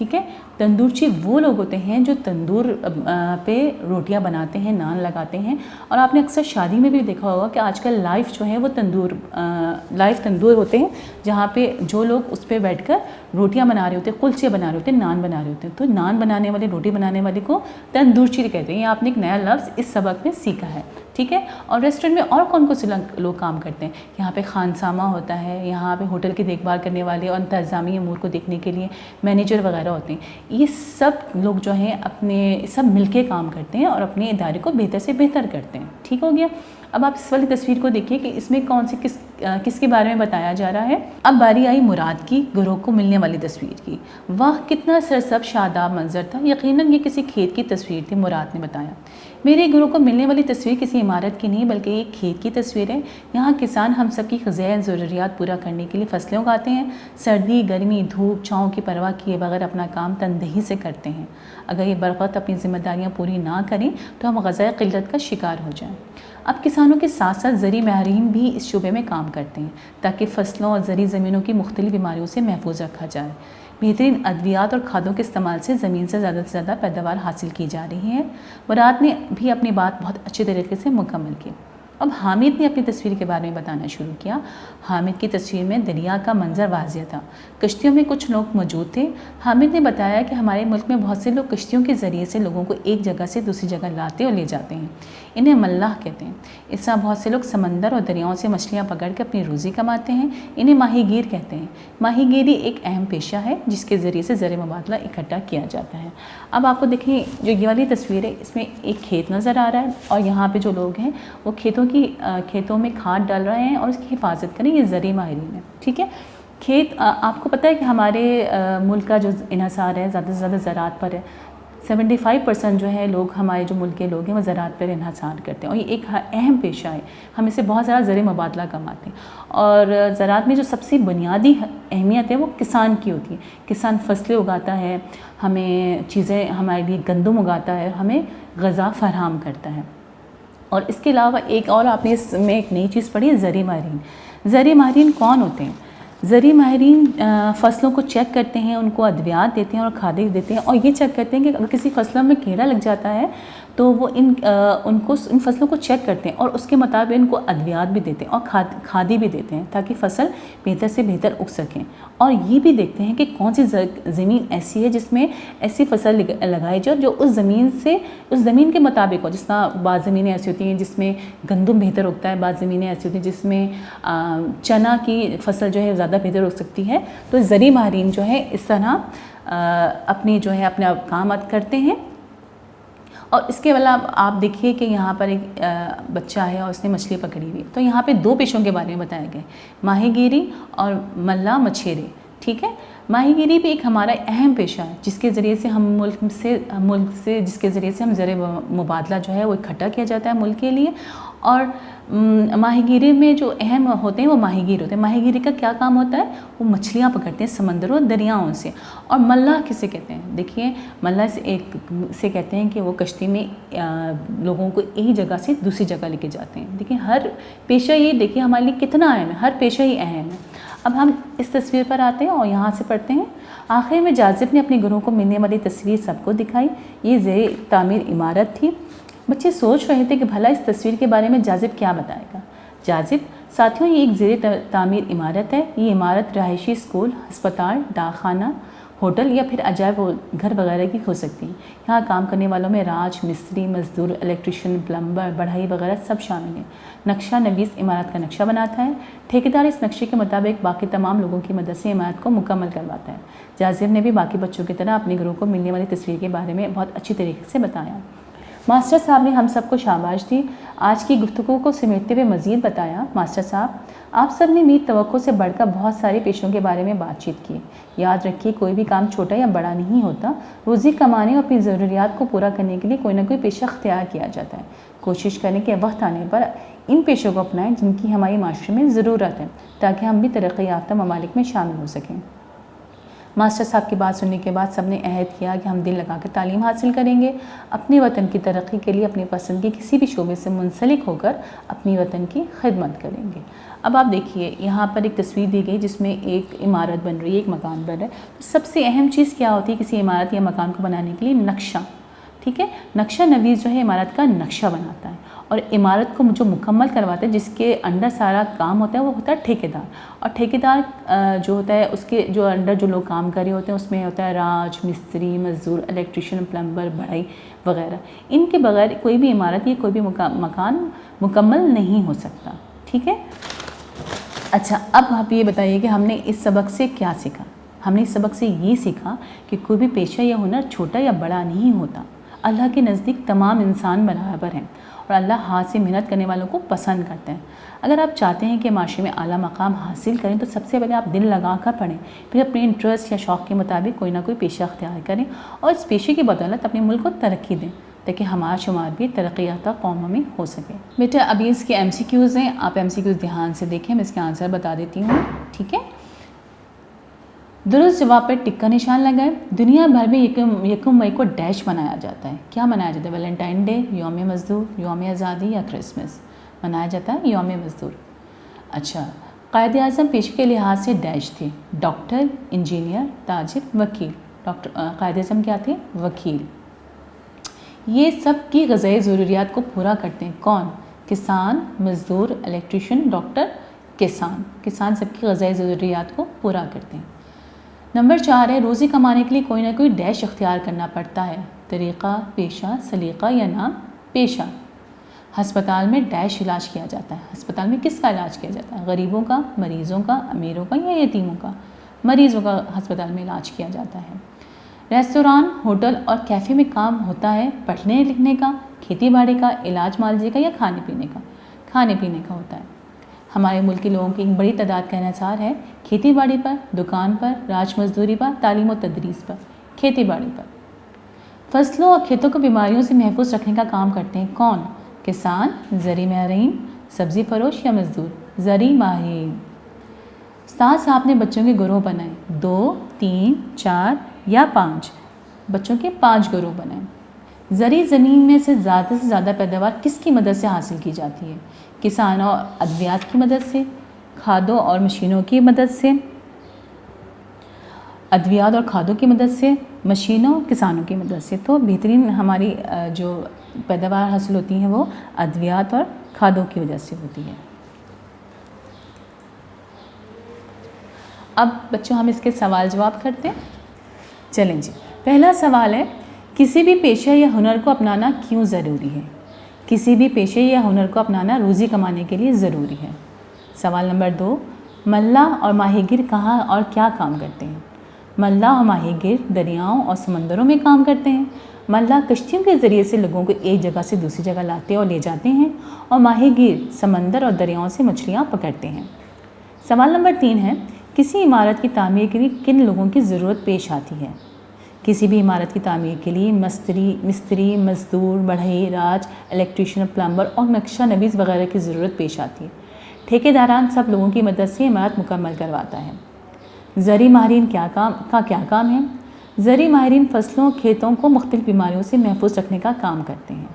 ٹھیک ہے. تندورچی وہ لوگ ہوتے ہیں جو تندور پہ روٹیاں بناتے ہیں, نان لگاتے ہیں. اور آپ نے اکثر شادی میں بھی دیکھا ہوگا کہ آج کل لائف جو ہے وہ تندور ہوتے ہیں, جہاں پہ جو لوگ اس پہ بیٹھ کر روٹیاں بنا رہے ہوتے ہیں, کلچے بنا رہے ہوتے ہیں, نان بنا رہے ہوتے ہیں. تو نان بنانے والے, روٹی بنانے والے کو تندورچی کہتے ہیں. یہ آپ نے ایک نیا لفظ اس سبق میں سیکھا ہے, ٹھیک ہے. اور ریسٹورینٹ میں اور کون سے لوگ کام کرتے ہیں؟ یہاں پہ خانسامہ ہوتا ہے, یہاں پہ ہوٹل کی دیکھ بھال کرنے والے اور انتظامی امور کو دیکھنے کے لیے مینیجر وغیرہ ہوتے ہیں. یہ سب لوگ جو ہیں اپنے سب مل کے کام کرتے ہیں اور اپنے ادارے کو بہتر سے بہتر کرتے ہیں. ٹھیک ہو گیا. اب آپ اس والی تصویر کو دیکھیے کہ اس میں کون سی کس کے بارے میں بتایا جا رہا ہے. اب باری آئی مراد کی گروہ کو ملنے والی تصویر کی. واہ کتنا سرسبز شاداب منظر تھا. یقیناً یہ کسی کھیت کی تصویر تھی. مراد نے بتایا میرے گروہ کو ملنے والی تصویر کسی عمارت کی نہیں بلکہ ایک کھیت کی تصویر ہے. یہاں کسان ہم سب کی غذائی ضروریات پورا کرنے کے لیے فصلیں اگاتے ہیں. سردی گرمی دھوپ چھاؤں کی پرواہ کیے بغیر اپنا کام تندہی سے کرتے ہیں. اگر یہ برغت اپنی ذمہ داریاں پوری نہ کریں تو ہم غذائی قلت کا شکار ہو جائیں. اب کسانوں کے ساتھ ساتھ زرعی ماہرین بھی اس شعبے میں کام کرتے ہیں تاکہ فصلوں اور زرعی زمینوں کی مختلف بیماریوں سے محفوظ رکھا جائے. بہترین ادویات اور کھادوں کے استعمال سے زمین سے زیادہ پیداوار حاصل کی جا رہی ہے. مراد نے بھی اپنی بات بہت اچھے طریقے سے مکمل کی. اب حامد نے اپنی تصویر کے بارے میں بتانا شروع کیا. حامد کی تصویر میں دریا کا منظر واضح تھا. کشتیوں میں کچھ لوگ موجود تھے. حامد نے بتایا کہ ہمارے ملک میں بہت سے لوگ کشتیوں کے ذریعے سے لوگوں کو ایک جگہ سے دوسری جگہ لاتے اور لے جاتے ہیں. انہیں ملاح کہتے ہیں. اس طرح بہت سے لوگ سمندر اور دریاؤں سے مچھلیاں پکڑ کے اپنی روزی کماتے ہیں. انہیں ماہی گیر کہتے ہیں. ماہی گیری ایک اہم پیشہ ہے جس کے ذریعے سے زرعی مبادلہ اکٹھا کیا جاتا ہے. اب آپ کو دیکھیں جو یہ والی تصویر ہے اس میں ایک کھیت نظر آ رہا ہے اور یہاں پہ جو لوگ ہیں وہ کھیتوں میں کھاد ڈال رہے ہیں اور اس کی حفاظت کریں. یہ زرعی ماہرین ہیں. ٹھیک ہے. کھیت آپ کو پتہ ہے کہ ہمارے ملک کا جو انحصار ہے زیادہ سے زیادہ زراعت پر ہے. 75% جو ہے لوگ ہمارے جو ملک کے لوگ ہیں وہ زراعت پر انحصار کرتے ہیں اور یہ ایک اہم پیشہ ہے. ہم اس سے بہت زیادہ زرعی مبادلہ کماتے ہیں اور زراعت میں جو سب سے بنیادی اہمیت ہے وہ کسان کی ہوتی ہے. کسان فصلیں اگاتا ہے, ہمیں چیزیں ہمارے لیے گندم اگاتا ہے, ہمیں غذا فراہم کرتا ہے. اور اس کے علاوہ ایک اور آپ نے اس میں ایک نئی چیز پڑھی ہے زرعی ماہرین. زرعی ماہرین کون ہوتے ہیں؟ زرعی ماہرین فصلوں کو چیک کرتے ہیں, ان کو ادویات دیتے ہیں اور کھادیں دیتے ہیں اور یہ چیک کرتے ہیں کہ اگر کسی فصلوں میں کیڑا لگ جاتا ہے تو وہ ان فصلوں کو چیک کرتے ہیں اور اس کے مطابق ان کو ادویات بھی دیتے ہیں اور کھادی بھی دیتے ہیں تاکہ فصل بہتر سے بہتر اگ سکیں. اور یہ بھی دیکھتے ہیں کہ کون سی زمین ایسی ہے جس میں ایسی فصل لگائی جائے جو اس زمین کے مطابق ہو. جس طرح بعض زمینیں ایسی ہوتی ہیں جس میں گندم بہتر اگتا ہے, بعض زمینیں ایسی ہوتی ہیں جس میں چنا کی فصل جو ہے زیادہ بہتر اگ سکتی ہے. تو زرعی ماہرین جو ہے اس طرح اپنا کام کرتے ہیں. اور اس کے علاوہ آپ دیکھیے کہ یہاں پر ایک بچہ ہے اور اس نے مچھلی پکڑی ہوئی. تو یہاں پہ 2 پیشوں کے بارے میں بتایا گیا, ماہی گیری اور ملاح مچھیرے. ٹھیک ہے. ماہی گیری بھی ایک ہمارا اہم پیشہ ہے جس کے ذریعے سے ہم ملک سے جس کے ذریعے سے ہم زرعی مبادلہ جو ہے وہ اکٹھا کیا جاتا ہے ملک کے لیے. اور ماہی گیری میں جو اہم ہوتے ہیں وہ ماہی گیر ہوتے ہیں. ماہی گیری کا کیا کام ہوتا ہے؟ وہ مچھلیاں پکڑتے ہیں سمندروں اور دریاؤں سے. اور ملاح کسے کہتے ہیں؟ دیکھیے ملاح سے کہتے ہیں کہ وہ کشتی میں لوگوں کو ایک جگہ سے دوسری جگہ لے کے جاتے ہیں. دیکھیں ہر پیشہ یہ دیکھیے ہمارے لیے کتنا اہم ہے, ہر پیشہ ہی اہم ہے. اب ہم اس تصویر پر آتے ہیں اور یہاں سے پڑھتے ہیں. آخر میں جاذب نے اپنے گروہ کو ملنے والی تصویر سب کو دکھائی. یہ زیر تعمیر عمارت تھی. بچے سوچ رہے تھے کہ بھلا اس تصویر کے بارے میں جاذب کیا بتائے گا. جاذب ساتھیوں یہ ایک زیر تعمیر عمارت ہے. یہ عمارت رہائشی اسکول, ہسپتال, ڈاک خانہ, ہوٹل یا پھر عجائب گھر وغیرہ کی ہو سکتی ہیں. یہاں کام کرنے والوں میں راج مستری, مزدور, الیکٹریشین, پلمبر, بڑھئی وغیرہ سب شامل ہیں. نقشہ نویس عمارت کا نقشہ بناتا ہے. ٹھیکیدار اس نقشے کے مطابق باقی تمام لوگوں کی مدد سے عمارت کو مکمل کرواتا ہے. جاذب نے بھی باقی بچوں کی طرح اپنے گروہ کو ملنے والی تصویر کے بارے میں بہت اچھی طریقے سے بتایا. ماسٹر صاحب نے ہم سب کو شاباش دی. آج کی گفتگو کو سمیٹتے ہوئے مزید بتایا. ماسٹر صاحب آپ سب نے میری توقع سے بڑھ کر بہت سارے پیشوں کے بارے میں بات چیت کی. یاد رکھیے کوئی بھی کام چھوٹا یا بڑا نہیں ہوتا. روزی کمانے اور اپنی ضروریات کو پورا کرنے کے لیے کوئی نہ کوئی پیشہ اختیار کیا جاتا ہے. کوشش کریں کہ وقت آنے پر ان پیشوں کو اپنائیں جن کی ہماری معاشرے میں ضرورت ہے تاکہ ہم بھی ترقی یافتہ ممالک میں شامل ہو سکیں. ماسٹر صاحب کی بات سننے کے بعد سب نے عہد کیا کہ ہم دل لگا کر تعلیم حاصل کریں گے، اپنے وطن کی ترقی کے لیے اپنی پسند کے کسی بھی شعبے سے منسلک ہو کر اپنی وطن کی خدمت کریں گے۔ اب آپ دیکھیے یہاں پر ایک تصویر دی گئی جس میں ایک عمارت بن رہی ہے، ایک مکان بن رہا ہے۔ سب سے اہم چیز کیا ہوتی ہے کسی عمارت یا مکان کو بنانے کے لیے؟ نقشہ، ٹھیک ہے؟ نقشہ نویس جو ہے عمارت کا نقشہ بناتا ہے، اور عمارت کو جو مکمل کرواتا ہے، جس کے انڈر سارا کام ہوتا ہے، وہ ہوتا ہے ٹھیکیدار۔ اور ٹھیکیدار جو ہوتا ہے اس کے جو انڈر جو لوگ کام کر رہے ہوتے ہیں اس میں ہوتا ہے راج، مستری، مزدور، الیکٹریشین، پلمبر، بڑھئی وغیرہ۔ ان کے بغیر کوئی بھی عمارت یا کوئی بھی مکان مکمل نہیں ہو سکتا، ٹھیک ہے؟ اچھا، اب آپ یہ بتائیے کہ ہم نے اس سبق سے کیا سیکھا؟ ہم نے اس سبق سے یہ سیکھا کہ کوئی بھی پیشہ یا ہنر چھوٹا یا بڑا نہیں ہوتا۔ اللہ کے نزدیک تمام انسان برابر ہیں، اور اللہ ہاتھ سے محنت کرنے والوں کو پسند کرتے ہیں۔ اگر آپ چاہتے ہیں کہ معاشرے میں اعلیٰ مقام حاصل کریں تو سب سے پہلے آپ دل لگا کر پڑھیں، پھر اپنے انٹرسٹ یا شوق کے مطابق کوئی نہ کوئی پیشہ اختیار کریں، اور اس پیشے کی بدولت اپنے ملک کو ترقی دیں، تاکہ ہمارا شمار بھی ترقی یافتہ قوموں میں ہو سکے۔ بیٹا ابھی اس کے ایم سی کیوز ہیں، آپ ایم سی کیوز دھیان سے دیکھیں، میں اس کے آنسر بتا دیتی ہوں، ٹھیک ہے؟ درست جواب پر ٹک کا نشان لگائیں۔ دنیا بھر میں یکم مئی کو ڈیش منایا جاتا ہے۔ کیا منایا جاتا ہے؟ ویلنٹائن ڈے، یوم مزدور، یوم آزادی یا کرسمس؟ منایا جاتا ہے یوم مزدور۔ اچھا، قائد اعظم پیشے کے لحاظ سے ڈیش تھے؟ ڈاکٹر، انجینئر، تاجر، وکیل۔ قائد اعظم کیا تھے؟ وکیل۔ یہ سب کی غذائی ضروریات کو پورا کرتے ہیں کون؟ کسان، مزدور، الیکٹریشین، ڈاکٹر، کسان۔ کسان سب کی غذائی ضروریات کو پورا کرتے ہیں۔ نمبر 4 ہے، روزی کمانے کے لیے کوئی نہ کوئی ڈیش اختیار کرنا پڑتا ہے۔ طریقہ، پیشہ، سلیقہ یا نام؟ پیشہ۔ ہسپتال میں ڈیش علاج کیا جاتا ہے۔ ہسپتال میں کس کا علاج کیا جاتا ہے؟ غریبوں کا، مریضوں کا، امیروں کا یا یتیموں کا؟ مریضوں کا ہسپتال میں علاج کیا جاتا ہے۔ ریستوران، ہوٹل اور کیفے میں کام ہوتا ہے پڑھنے لکھنے کا، کھیتی باڑی کا، علاج معالجے کا یا کھانے پینے کا؟ کھانے پینے کا ہوتا ہے۔ ہمارے ملک کے لوگوں کی ایک بڑی تعداد کا انحصار ہے کھیتی باڑی پر، دکان پر، راج مزدوری پر، تعلیم و تدریس پر۔ کھیتی باڑی پر۔ فصلوں اور کھیتوں کو بیماریوں سے محفوظ رکھنے کا کام کرتے ہیں کون؟ کسان، زرعی ماہرین، سبزی فروش یا مزدور؟ زرعی ماہرین۔ استاد صاحب نے بچوں کے گروہ بنائے، 2، 3، 4 یا 5؟ بچوں کے 5 گروہ بنائے۔ زرعی زمین میں سے زیادہ پیداوار کس کی مدد سے حاصل کی جاتی ہے؟ کسانوں اور ادویات کی مدد سے، کھادوں اور مشینوں کی مدد سے؟ ادویات اور کھادوں کی مدد سے، مشینوں، کسانوں کی مدد سے۔ تو بہترین ہماری جو پیداوار حاصل ہوتی ہیں وہ ادویات اور کھادوں کی وجہ سے ہوتی ہے۔ اب بچوں ہم اس کے سوال جواب کرتے ہیں، چلیں جی۔ پہلا سوال ہے، کسی بھی پیشہ یا ہنر کو اپنانا کیوں ضروری ہے؟ کسی بھی پیشے یا ہنر کو اپنانا روزی کمانے کے لیے ضروری ہے۔ سوال نمبر 2، ملاح اور ماہی گیر کہاں اور کیا کام کرتے ہیں؟ ملاح اور ماہی گیر دریاؤں اور سمندروں میں کام کرتے ہیں۔ ملاح کشتیوں کے ذریعے سے لوگوں کو ایک جگہ سے دوسری جگہ لاتے اور لے جاتے ہیں، اور ماہی گیر سمندر اور دریاؤں سے مچھلیاں پکڑتے ہیں۔ سوال نمبر 3 ہے، کسی عمارت کی تعمیر کے لیے کن لوگوں کی ضرورت پیش آتی ہے؟ کسی بھی عمارت کی تعمیر کے لیے مستری، مزدور، بڑھئی، راج، الیکٹریشین، پلمبر اور نقشہ نویس وغیرہ کی ضرورت پیش آتی ہے۔ ٹھیکیداران سب لوگوں کی مدد سے عمارت مکمل کرواتا ہے۔ زرعی ماہرین کیا کام ہے؟ زرعی ماہرین فصلوں، کھیتوں کو مختلف بیماریوں سے محفوظ رکھنے کا کام کرتے ہیں۔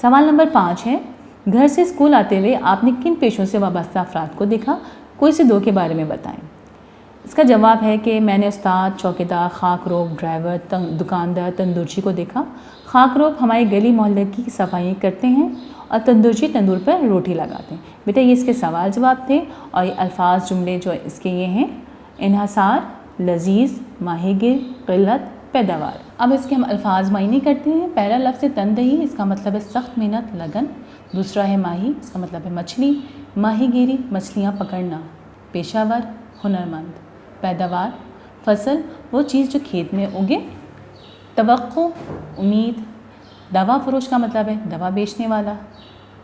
سوال نمبر 5 ہے، گھر سے اسکول آتے ہوئے آپ نے کن پیشوں سے وابستہ افراد کو دیکھا؟ کوئی سے 2 کے بارے میں بتائیں۔ اس کا جواب ہے کہ میں نے استاد، چوکیدار، خاک روب، ڈرائیور، دکاندار، تندورچی کو دیکھا۔ خاک روب ہماری گلی محلے کی صفائی کرتے ہیں، اور تندورچی تندور پر روٹی لگاتے ہیں۔ بیٹا یہ اس کے سوال جواب تھے، اور یہ الفاظ جملے جو اس کے یہ ہیں، انحصار، لذیذ، ماہی گیر، قلت، پیداوار۔ اب اس کے ہم الفاظ معنی کرتے ہیں۔ پہلا لفظ ہے تندہی، اس کا مطلب ہے سخت محنت، لگن۔ دوسرا ہے ماہی، اس کا مطلب ہے مچھلی، ماہی گیری، مچھلیاں پکڑنا۔ پیشہ ور، ہنرمند۔ پیداوار، فصل، وہ چیز جو کھیت میں اگے۔ توقع، امید۔ دوا فروش کا مطلب ہے دوا بیچنے والا۔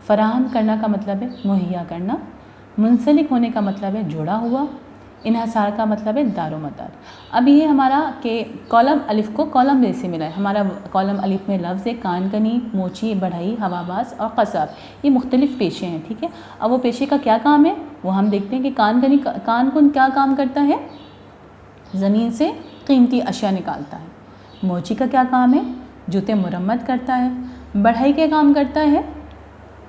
فراہم کرنا کا مطلب ہے مہیا کرنا۔ منسلک ہونے کا مطلب ہے جڑا ہوا۔ انحصار کا مطلب ہے دار و مدار۔ اب یہ ہمارا کہ کالم الف کو کالم ب سے ملا ہے۔ ہمارا کالم الف میں لفظ ہے کان کنی، موچی، بڑھئی، ہواباز اور قصاب۔ یہ مختلف پیشے ہیں، ٹھیک ہے۔ اب وہ پیشے کا کیا کام ہے وہ ہم دیکھتے ہیں کہ کان کن کیا کام کرتا ہے؟ زمین سے قیمتی اشیاء نکالتا ہے۔ موچی کا کیا کام ہے؟ جوتے مرمت کرتا ہے۔ بڑھئی کیا کام کرتا ہے؟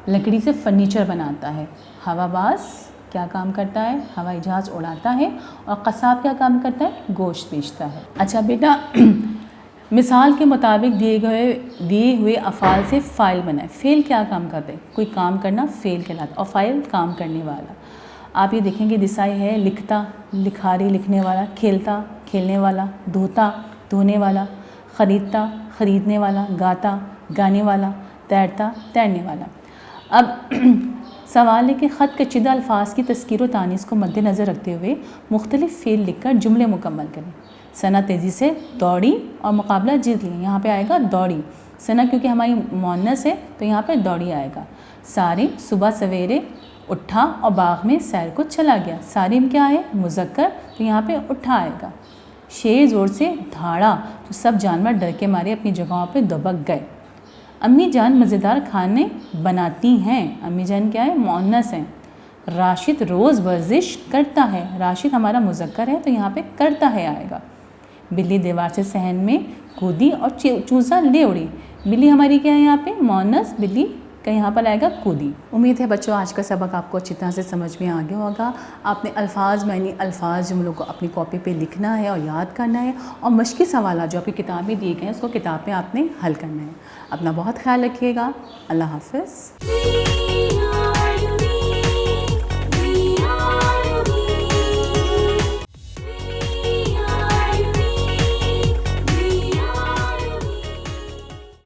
لکڑی سے فرنیچر بناتا ہے۔ ہوا باز کیا کام کرتا ہے؟ ہوائی جہاز اڑاتا ہے۔ اور قصاب کیا کام کرتا ہے؟ گوشت بیچتا ہے۔ اچھا بیٹا، مثال کے مطابق دیے ہوئے افعال سے فاعل بنائے۔ فعل کیا کام کرتے ہیں؟ کوئی کام کرنا فعل کہلاتا ہے، اور فاعل کام کرنے والا۔ آپ یہ دیکھیں گے دسائی ہے لکھتا، لکھاری لکھنے والا، کھیلتا کھیلنے والا، دھوتا دھونے والا، خریدتا خریدنے والا، گاتا گانے والا، تیرتا تیرنے والا۔ اب سوال ہے کہ خط کشیدہ الفاظ کی تذکیر و تانیث کو مد نظر رکھتے ہوئے مختلف فعل لکھ کر جملے مکمل کریں۔ ثنا تیزی سے دوڑی اور مقابلہ جیت لیا، یہاں پہ آئے گا دوڑی۔ ثنا کیونکہ ہماری مؤنث ہے تو یہاں پہ دوڑی آئے گا۔ صارم صبح سویرے اٹھا اور باغ میں سیر کو چلا گیا۔ صارم کیا ہے؟ مذکر، تو یہاں پہ اٹھا آئے گا۔ شیر زور سے دھاڑا تو سب جانور ڈر کے مارے اپنی جگہوں پہ دبک گئے۔ امی جان مزیدار کھانے بناتی ہیں۔ امی جان کیا ہے؟ مؤنث ہیں۔ راشد روز ورزش کرتا ہے۔ راشد ہمارا مذکر ہے تو یہاں پہ کرتا ہے آئے گا۔ بلی دیوار سے صحن میں کودی اور چوزا لے اڑی۔ بلی ہماری کیا ہے یہاں پہ؟ مؤنث، بلی کا یہاں پر آئے گا کودی۔ امید ہے بچوں آج کا سبق آپ کو اچھی طرح سے سمجھ میں آ گیا ہوگا۔ آپ نے الفاظ معنی الفاظ جملوں کو اپنی کاپی پہ لکھنا ہے اور یاد کرنا ہے، اور مشقی سوالات جو آپ کی کتاب میں دیے گئے ہیں اس کو کتاب میں آپ نے حل کرنا ہے۔ اپنا بہت خیال رکھیے گا۔ اللہ حافظ۔